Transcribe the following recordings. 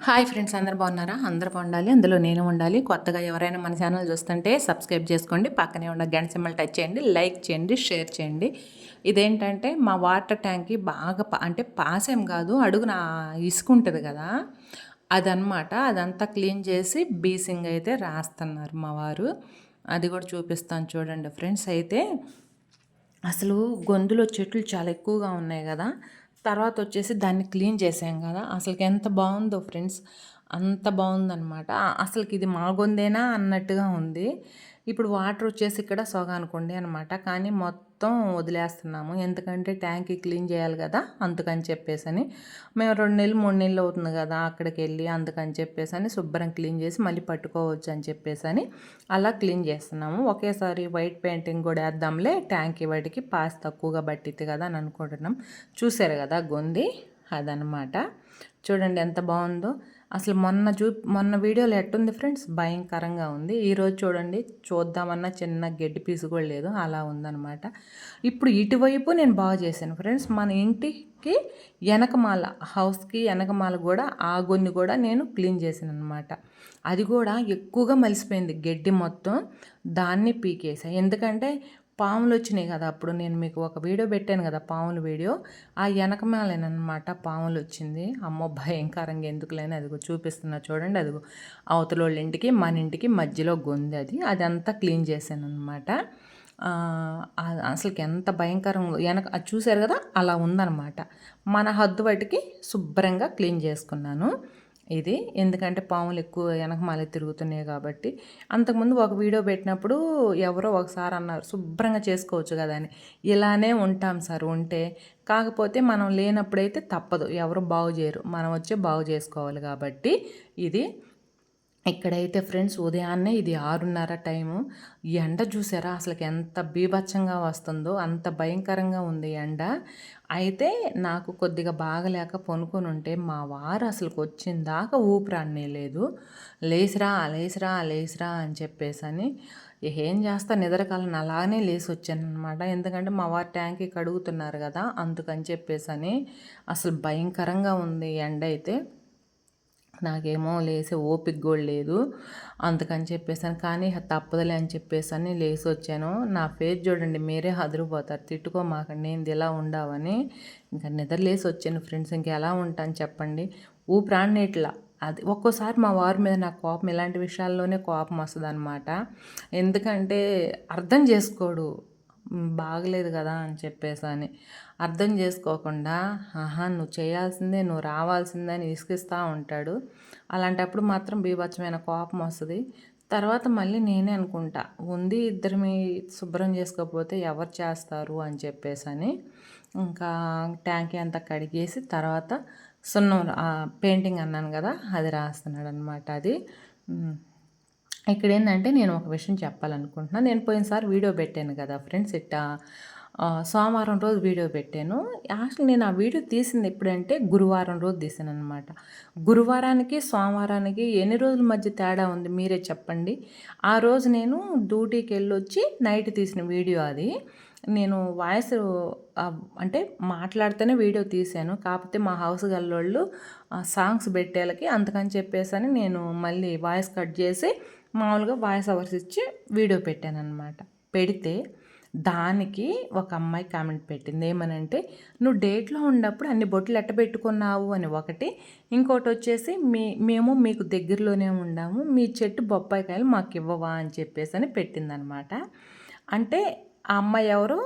Hi friends, అందరు బాగున్నారా? అందరూ బాగుండాలి, అందులో నేను ఉండాలి. కొత్తగా ఎవరైనా మన ఛానల్ చూస్తుంటే సబ్స్క్రైబ్ చేసుకోండి, పక్కనే ఉన్న గంట సింబల్ టచ్ చేయండి, లైక్ చేయండి, షేర్ చేయండి. ఇదేంటంటే మా వాటర్ ట్యాంక్కి బాగా అంటే పాసేం కాదు, అడుగున ఇసుక ఉంటుంది కదా, అదనమాట. అదంతా క్లీన్ చేసి బీసింగ్ అయితే రాస్తున్నారు మా వారు. అది కూడా చూపిస్తాను చూడండి ఫ్రెండ్స్. అయితే అసలు గొంతులో చెట్లు చాలా ఎక్కువగా ఉన్నాయి కదా, తర్వాత వచ్చేసి దాన్ని క్లీన్ చేసాం కదా, అసలుకి ఎంత బాగుందో ఫ్రెండ్స్, అంత బాగుందనమాట. అసలుకి ఇది మా గొంతేనా అన్నట్టుగా ఉంది. ఇప్పుడు వాటర్ వచ్చేసి ఇక్కడ సొగానుకోండి అనమాట, కానీ మొత్తం వదిలేస్తున్నాము, ఎందుకంటే ట్యాంక్కి క్లీన్ చేయాలి కదా, అందుకని చెప్పేసని. మేము 2 నెలలు 3 నెలలు అవుతుంది కదా అక్కడికి వెళ్ళి, అందుకని చెప్పేసని శుభ్రం క్లీన్ చేసి మళ్ళీ పట్టుకోవచ్చు అని చెప్పేసని అలా క్లీన్ చేస్తున్నాము. ఒకేసారి వైట్ పెయింటింగ్ కూడా వేద్దాంలే, ట్యాంక్ వాటికి పాస్ తక్కువగా పట్టిద్ది కదా అని అనుకుంటున్నాం. చూసారు కదా గొంది, అదనమాట. చూడండి ఎంత బాగుందో. అసలు మొన్న వీడియోలో ఎట్టుంది ఫ్రెండ్స్, భయంకరంగా ఉంది. ఈరోజు చూడండి, చూద్దామన్నా చిన్న గడ్డి పీసు కూడా లేదు, అలా ఉందన్నమాట. ఇప్పుడు ఇటువైపు నేను బాగా చేశాను ఫ్రెండ్స్, మన ఇంటికి వెనకమాల, హౌస్కి వెనకమాల కూడా ఆ గొన్ని కూడా నేను క్లీన్ చేశాను అనమాట. అది కూడా ఎక్కువగా మలిసిపోయింది గడ్డి మొత్తం, దాన్ని పీకేసా. ఎందుకంటే పాములు వచ్చినాయి కదా, అప్పుడు నేను మీకు ఒక వీడియో పెట్టాను కదా, పాముల వీడియో. ఆ వెనకమాలేనమాట పాములు వచ్చింది. అమ్మో భయంకరంగా, ఎందుకులేని అదిగో చూపిస్తున్నా చూడండి, అదిగో అవతల వాళ్ళ ఇంటికి మన ఇంటికి మధ్యలో గొంది, అదంతా క్లీన్ చేశాను అనమాట. అసలుకి ఎంత భయంకరంగా అది చూశారు కదా, అలా ఉందన్నమాట. మన హద్దు వాటికి శుభ్రంగా క్లీన్ చేసుకున్నాను ఇది, ఎందుకంటే పాములు ఎక్కువ వెనకమాల తిరుగుతున్నాయి కాబట్టి. అంతకుముందు ఒక వీడియో పెట్టినప్పుడు ఎవరో ఒకసారి అన్నారు, శుభ్రంగా చేసుకోవచ్చు కదా అని. ఇలానే ఉంటాం సార్ ఉంటే, కాకపోతే మనం లేనప్పుడైతే తప్పదు, ఎవరు బాగు చేయరు, మనం వచ్చి బాగు చేసుకోవాలి కాబట్టి. ఇది ఇక్కడైతే ఫ్రెండ్స్ ఉదయాన్నే ఇది 6:30 టైము. ఎండ చూసారా అసలుకి ఎంత బీభత్సంగా వస్తుందో, అంత భయంకరంగా ఉంది ఎండ. అయితే నాకు కొద్దిగా బాగలేక పనుకొని ఉంటే మా వారు అసలుకి వచ్చిందాకా ఊపిరాడనే లేదు. లేచిరా లేచిరా లేచిరా అని చెప్పేసని, ఏం చేస్తా, నిద్రకాలను అలానే లేచి వచ్చానమాట. ఎందుకంటే మా వారు ట్యాంక్కి కడుగుతున్నారు కదా, అందుకని చెప్పేసని. అసలు భయంకరంగా ఉంది ఎండ అయితే. నాకేమో లేసే ఓపిక కూడా లేదు, అందుకని చెప్పేసాను. కానీ తప్పదులే అని చెప్పేసని లేచి వచ్చాను. నా ఫేస్ చూడండి, మీరే అదిరిపోతారు, తిట్టుకోమాకండి ఏంది ఇలా ఉండవని. ఇంకా నిద్ర లేసి వచ్చాను ఫ్రెండ్స్, ఇంకెలా ఉంటాను చెప్పండి, ఊపిరాడని ఇట్లా. అది ఒక్కోసారి మా వారి మీద నాకు కోపం, ఇలాంటి విషయాల్లోనే కోపం వస్తుంది అనమాట. ఎందుకంటే అర్థం చేసుకోడు, బాగలేదు కదా అని చెప్పేసని. అర్థం చేసుకోకుండా, ఆహా నువ్వు చేయాల్సిందే, నువ్వు రావాల్సిందే అని ఇసుకిస్తూ ఉంటాడు. అలాంటప్పుడు మాత్రం బీభత్సమైన కోపం వస్తుంది. తర్వాత మళ్ళీ నేనే అనుకుంటా, ఉంది ఇద్దరిని శుభ్రం చేసుకోకపోతే ఎవరు చేస్తారు అని చెప్పేసని. ఇంకా ట్యాంకీ అంతా కడిగేసి తర్వాత సున్నం పెయింటింగ్ అన్నాను కదా, అది రాస్తున్నాడు అనమాట. అది ఇక్కడ ఏంటంటే నేను ఒక విషయం చెప్పాలనుకుంటున్నాను. నేను పోయినసారి వీడియో పెట్టాను కదా ఫ్రెండ్స్, ఇట్టా సోమవారం రోజు వీడియో పెట్టాను. యాక్చువల్లీ నేను ఆ వీడియో తీసింది ఎప్పుడంటే గురువారం రోజు తీసాను అనమాట. గురువారానికి సోమవారానికి ఎన్ని రోజుల మధ్య తేడా ఉంది మీరే చెప్పండి. ఆ రోజు నేను డ్యూటీకి వెళ్ళొచ్చి నైట్ తీసిన వీడియో అది. నేను వాయిస్ అంటే మాట్లాడితేనే వీడియో తీశాను, కాకపోతే మా హౌస్ గల్లోళ్ళు సాంగ్స్ పెట్టేళ్ళకి, అందుకని చెప్పేసని నేను మళ్ళీ వాయిస్ కట్ చేసి మామూలుగా వాయిస్ ఓవర్స్ ఇచ్చి వీడియో పెట్టాను అనమాట. పెడితే దానికి ఒక అమ్మాయి కామెంట్ పెట్టింది, ఏమనంటే నువ్వు డేట్లో ఉన్నప్పుడు అన్ని బొట్లు ఎట్ట పెట్టుకున్నావు అని ఒకటి, ఇంకోటి వచ్చేసి మేము మీకు దగ్గరలోనే ఉండాము, మీ చెట్టు బొప్పాయికాయలు మాకు ఇవ్వవా అని చెప్పేసి అని పెట్టిందనమాట. అంటే ఆ అమ్మాయి ఎవరు,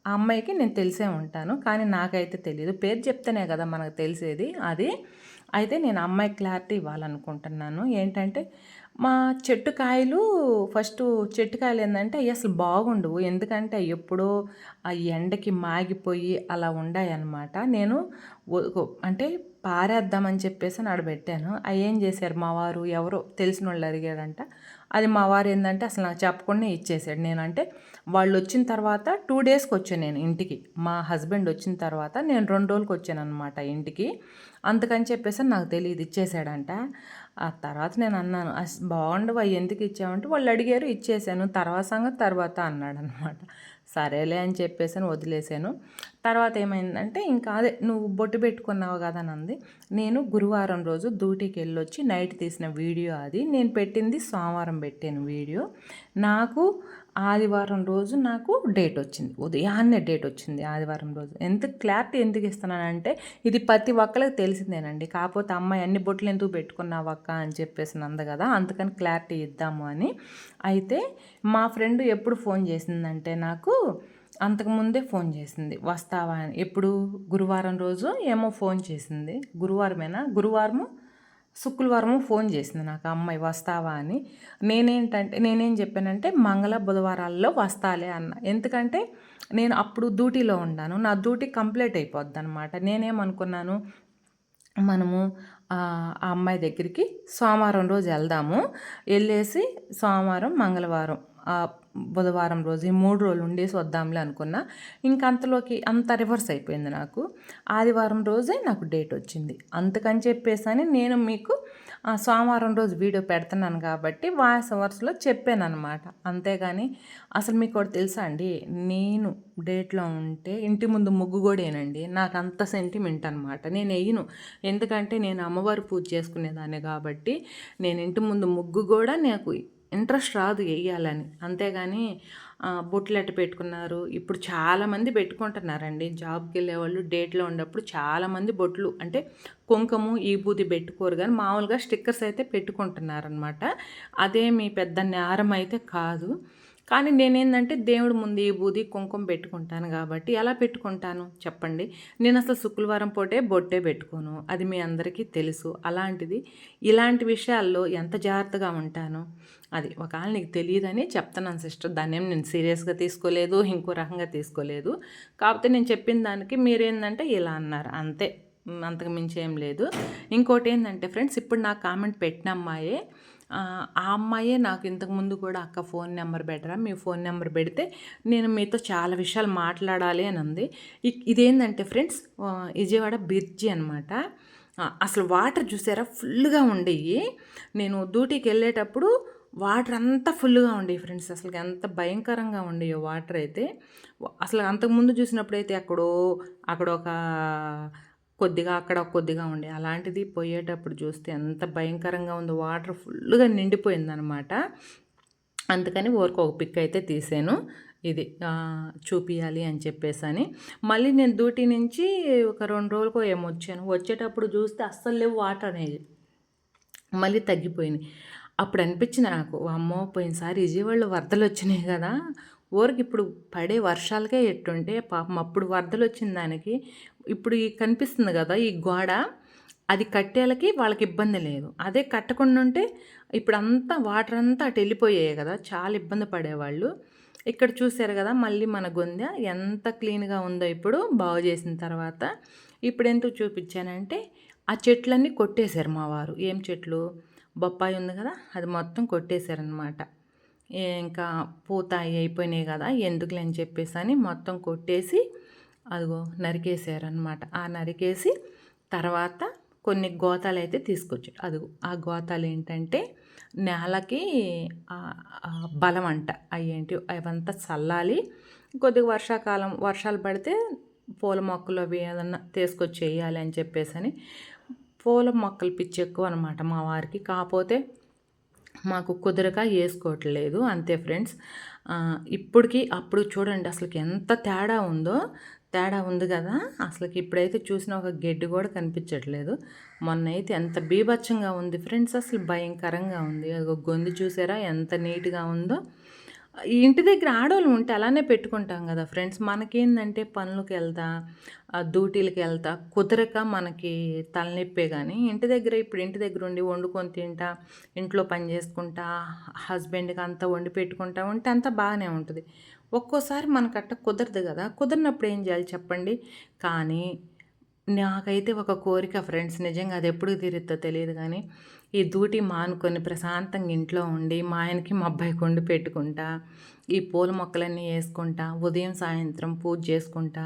ఆ అమ్మాయికి నేను తెలిసే ఉంటాను, కానీ నాకైతే తెలియదు, పేరు చెప్తేనే కదా మనకు తెలిసేది అది. అయితే నేను అమ్మాయి క్లారిటీ ఇవ్వాలనుకుంటున్నాను. ఏంటంటే మా చెట్టు కాయలు, ఫస్ట్ చెట్టు కాయలు ఏంటంటే అవి అసలు బాగుండవు, ఎందుకంటే ఎప్పుడో ఆ ఎండకి మాగిపోయి అలా ఉండాయన్నమాట. నేను అంటే పారేద్దామని చెప్పేసి ఆడబెట్టాను. అవి ఏం చేశారు మా వారు, ఎవరో తెలిసిన వాళ్ళు అడిగాడంట. అది మా వారు ఏంటంటే అసలు నాకు చెప్పకుండా ఇచ్చేసాడు. నేనంటే వాళ్ళు వచ్చిన తర్వాత 2 డేస్కి వచ్చాను నేను ఇంటికి, మా హస్బెండ్ వచ్చిన తర్వాత నేను 2 రోజులకి వచ్చాను అనమాట ఇంటికి. అందుకని చెప్పేసి నాకు తెలియదు, ఇచ్చేసాడంట. ఆ తర్వాత నేను అన్నాను, బాగుండవు అవి ఎందుకు ఇచ్చామంటే వాళ్ళు అడిగారు ఇచ్చేసాను, తర్వాత సంగతి తర్వాత అన్నాడు అనమాట. సరేలే అని చెప్పేసి వదిలేసాను. తర్వాత ఏమైందంటే ఇంకా అదే నువ్వు బొట్టు పెట్టుకున్నావు కదా నంది. నేను గురువారం రోజు డ్యూటీకి వెళ్ళొచ్చి నైట్ తీసిన వీడియో అది. నేను పెట్టింది సోమవారం పెట్టాను వీడియో. నాకు ఆదివారం రోజు నాకు డేట్ వచ్చింది, ఉదయాన్నే డేట్ వచ్చింది ఆదివారం రోజు. ఎంత క్లారిటీ ఎందుకు ఇస్తున్నానంటే ఇది ప్రతి ఒక్కరికి తెలిసిందేనండి. కాకపోతే అమ్మాయి అన్ని బొట్లు ఎందుకు పెట్టుకున్నావు అక్క అని చెప్పేసి నంద కదా, అందుకని క్లారిటీ ఇద్దాము అని. అయితే మా ఫ్రెండ్ ఎప్పుడు ఫోన్ చేసిందంటే నాకు అంతకుముందే ఫోన్ చేసింది, వస్తావా అని. ఎప్పుడు గురువారం రోజు ఏమో ఫోన్ చేసింది, గురువారము శుక్రవారము ఫోన్ చేసింది నాకు అమ్మాయి, వస్తావా అని. నేనేం చెప్పానంటే మంగళ బుధవారాల్లో వస్తాలే అన్న. ఎందుకంటే నేను అప్పుడు డ్యూటీలో ఉన్నాను, నా డ్యూటీ కంప్లీట్ అయిపోద్ది అనమాట. నేనేమనుకున్నాను, మనము ఆ అమ్మాయి దగ్గరికి సోమవారం రోజు వెళ్దాము, వెళ్ళేసి సోమవారం మంగళవారం బుధవారం రోజు ఈ 3 రోజులు ఉండేసి వద్దాంలే అనుకున్నా. ఇంక అంతలోకి అంత రివర్స్ అయిపోయింది నాకు. ఆదివారం రోజే నాకు డేట్ వచ్చింది. అందుకని చెప్పేసి నేను మీకు సోమవారం రోజు వీడియో పెడుతున్నాను కాబట్టి వాయిస్ ఓవర్స్లో చెప్పానమాట. అంతేగాని అసలు మీకు ఒకటి తెలుసా అండి, నేను డేట్లో ఉంటే ఇంటి ముందు ముగ్గు కూడా వేయనండి. నాకు అంత సెంటిమెంట్ అనమాట. నేను వేయను, ఎందుకంటే నేను అమ్మవారి పూజ చేసుకునేదాన్ని కాబట్టి నేను ఇంటి ముందు ముగ్గు కూడా నాకు ఇంట్రెస్ట్ రాదు వేయాలని. అంతేగాని బొట్లు ఎట్ట పెట్టుకున్నారు, ఇప్పుడు చాలామంది పెట్టుకుంటున్నారండి. జాబ్కి వెళ్ళేవాళ్ళు డేట్లో ఉన్నప్పుడు చాలామంది బొట్లు అంటే కుంకుమ ఈ బూది పెట్టుకోరు, కానీ మామూలుగా స్టిక్కర్స్ అయితే పెట్టుకుంటున్నారనమాట. అదేమి పెద్ద నేరం అయితే కాదు. కానీ నేనేందంటే దేవుడి ముందు ఈ బూది కుంకుమ పెట్టుకుంటాను కాబట్టి ఎలా పెట్టుకుంటాను చెప్పండి. నేను అసలు శుక్రవారం పూటే బొట్టే పెట్టుకోను, అది మీ అందరికీ తెలుసు. అలాంటిది ఇలాంటి విషయాల్లో ఎంత జాగ్రత్తగా ఉంటాను, అది ఒకవేళ నీకు తెలియదని చెప్తున్నాను సిస్టర్. దాన్ని ఏం నేను సీరియస్గా తీసుకోలేదు, ఇంకో రకంగా తీసుకోలేదు. కాకపోతే నేను చెప్పిన దానికి మీరేందంటే ఇలా అన్నారు అంతే, అంతకు మించి ఏం లేదు. ఇంకోటి ఏంటంటే ఫ్రెండ్స్, ఇప్పుడు నాకు కామెంట్ పెట్టిన అమ్మాయే, ఆ అమ్మాయే నాకు ఇంతకుముందు కూడా అక్క ఫోన్ నెంబర్ పెట్టరా, మీ ఫోన్ నెంబర్ పెడితే నేను మీతో చాలా విషయాలు మాట్లాడాలి అని ఉంది. ఇదేంటంటే ఫ్రెండ్స్, విజయవాడ బ్రిడ్జి అనమాట. అసలు వాటర్ చూసారా ఫుల్గా ఉండేవి. నేను డ్యూటీకి వెళ్ళేటప్పుడు వాటర్ అంతా ఫుల్గా ఉండేవి ఫ్రెండ్స్. అసలు ఎంత భయంకరంగా ఉండేవో వాటర్ అయితే. అసలు అంతకుముందు చూసినప్పుడైతే అక్కడ ఒక కొద్దిగా అక్కడ కొద్దిగా ఉండే, అలాంటిది పోయేటప్పుడు చూస్తే ఎంత భయంకరంగా ఉందో, వాటర్ ఫుల్గా నిండిపోయిందనమాట. అందుకని ఊరికి ఒక పిక్ అయితే తీసాను, ఇది చూపియాలి అని చెప్పేసి అని. మళ్ళీ నేను డ్యూటీ నుంచి ఒక 2 రోజులకో ఏమో వచ్చాను. వచ్చేటప్పుడు చూస్తే అస్సలు లేవు వాటర్ అనేది, మళ్ళీ తగ్గిపోయినాయి. అప్పుడు అనిపించింది నాకు, అమ్మో పోయినసారి విజయవాడలో వరదలు వచ్చినాయి కదా, ఊరికి ఇప్పుడు పడే వర్షాలకే ఎట్టుంటే పాపం అప్పుడు వరదలు వచ్చిన దానికి ఇప్పుడు కనిపిస్తుంది కదా ఈ గోడ, అది కట్టేలకి వాళ్ళకి ఇబ్బంది లేదు. అదే కట్టకుండా ఉంటే ఇప్పుడు అంతా వాటర్ అంతా అటు వెళ్ళిపోయాయి కదా, చాలా ఇబ్బంది పడేవాళ్ళు. ఇక్కడ చూశారు కదా మళ్ళీ మన గొందె ఎంత క్లీన్గా ఉందో ఇప్పుడు బాగు చేసిన తర్వాత. ఇప్పుడు ఎందుకు చూపించానంటే ఆ చెట్లన్నీ కొట్టేశారు మా వారు. ఏం చెట్లు, బొప్పాయి ఉంది కదా అది మొత్తం కొట్టేశారనమాట. ఇంకా పూత అయిపోయినాయి కదా ఎందుకులే అని చెప్పేసి అని మొత్తం కొట్టేసి అదిగో నరికేసారనమాట. ఆ నరికేసి తర్వాత కొన్ని గోతాలు అయితే తీసుకొచ్చాడు. అదిగో ఆ గోతాలు ఏంటంటే నేలకి బలం అంట, అవేంటి అవంతా చల్లాలి. కొద్దిగా వర్షాలు పడితే పూల మొక్కలు అవి ఏదన్నా తీసుకొచ్చి వేయాలి అని చెప్పేసి అని. పూల మొక్కలు పిచ్చి ఎక్కువ అనమాట మా వారికి, కాకపోతే మాకు కుదరక వేసుకోవట్లేదు అంతే ఫ్రెండ్స్. ఇప్పటికి అప్పుడు చూడండి అసలుకి ఎంత తేడా ఉంది కదా. అసలుకి ఇప్పుడైతే చూసిన ఒక గెడ్డి కూడా కనిపించట్లేదు. మొన్న అయితే ఎంత బీభత్సంగా ఉంది ఫ్రెండ్స్, అసలు భయంకరంగా ఉంది. అది గొంతు చూసారా ఎంత నీట్గా ఉందో. ఈ ఇంటి దగ్గర ఆడవాళ్ళు ఉంటే అలానే పెట్టుకుంటాం కదా ఫ్రెండ్స్. మనకేందంటే పనులకు వెళ్తా డ్యూటీలకి వెళ్తా కుదరక మనకి తలనొప్పే. కానీ ఇంటి దగ్గర ఉండి వండుకొని తింటా, ఇంట్లో పని చేసుకుంటా, హస్బెండ్కి అంతా వండి పెట్టుకుంటా ఉంటే అంతా బాగానే ఉంటుంది. ఒక్కోసారి మనకట్ట కుదరదు కదా, కుదిరినప్పుడు ఏం చేయాలి చెప్పండి. కానీ నాకైతే ఒక కోరిక ఫ్రెండ్స్, నిజంగా అది ఎప్పుడు తీరుద్దో తెలియదు కానీ ఈ డ్యూటీ మానుకొని ప్రశాంతంగా ఇంట్లో ఉండి మా ఆయనకి మా అబ్బాయికి వండి పెట్టుకుంటా, ఈ పూల మొక్కలన్నీ వేసుకుంటా, ఉదయం సాయంత్రం పూజ చేసుకుంటా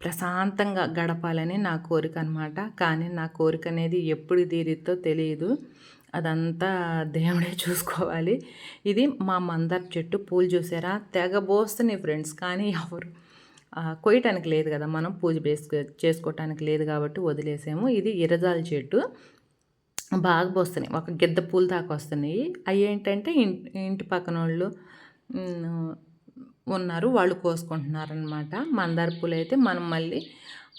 ప్రశాంతంగా గడపాలని నా కోరిక అనమాట. కానీ నా కోరిక అనేది ఎప్పుడు తీరుద్దో తెలియదు, అదంతా దేవుడే చూసుకోవాలి. ఇది మా మందార చెట్టు పూలు చూసారా తెగ పోస్తున్నాయి ఫ్రెండ్స్, కానీ ఎవరు కొయ్యటానికి లేదు కదా, మనం పూజ చేసుకోవటానికి లేదు కాబట్టి వదిలేసాము. ఇది ఇరజాల చెట్టు బాగా పోస్తున్నాయి, ఒక గిద్ద పూలు దాకా వస్తున్నాయి. అవి ఏంటంటే ఇంటి పక్కనోళ్ళు ఉన్నారు, వాళ్ళు కోసుకుంటున్నారనమాట. మందార పూలు అయితే మనం మళ్ళీ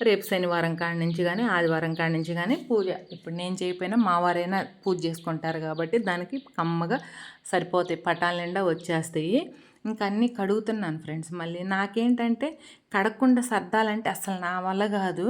రేపు శనివారం కాడి నుంచి కానీ ఆదివారం కాడి నుంచి కానీ పూజ, ఇప్పుడు నేను చేయకపోయినా మా వారైనా పూజ చేసుకుంటారు కాబట్టి దానికి కమ్మగా సరిపోతాయి, పటాల నిండా వచ్చేస్తాయి. ఇంకా అన్నీ కడుగుతున్నాను ఫ్రెండ్స్. మళ్ళీ నాకేంటంటే కడగకుండా సర్దాలంటే అసలు నా వల్ల కాదు.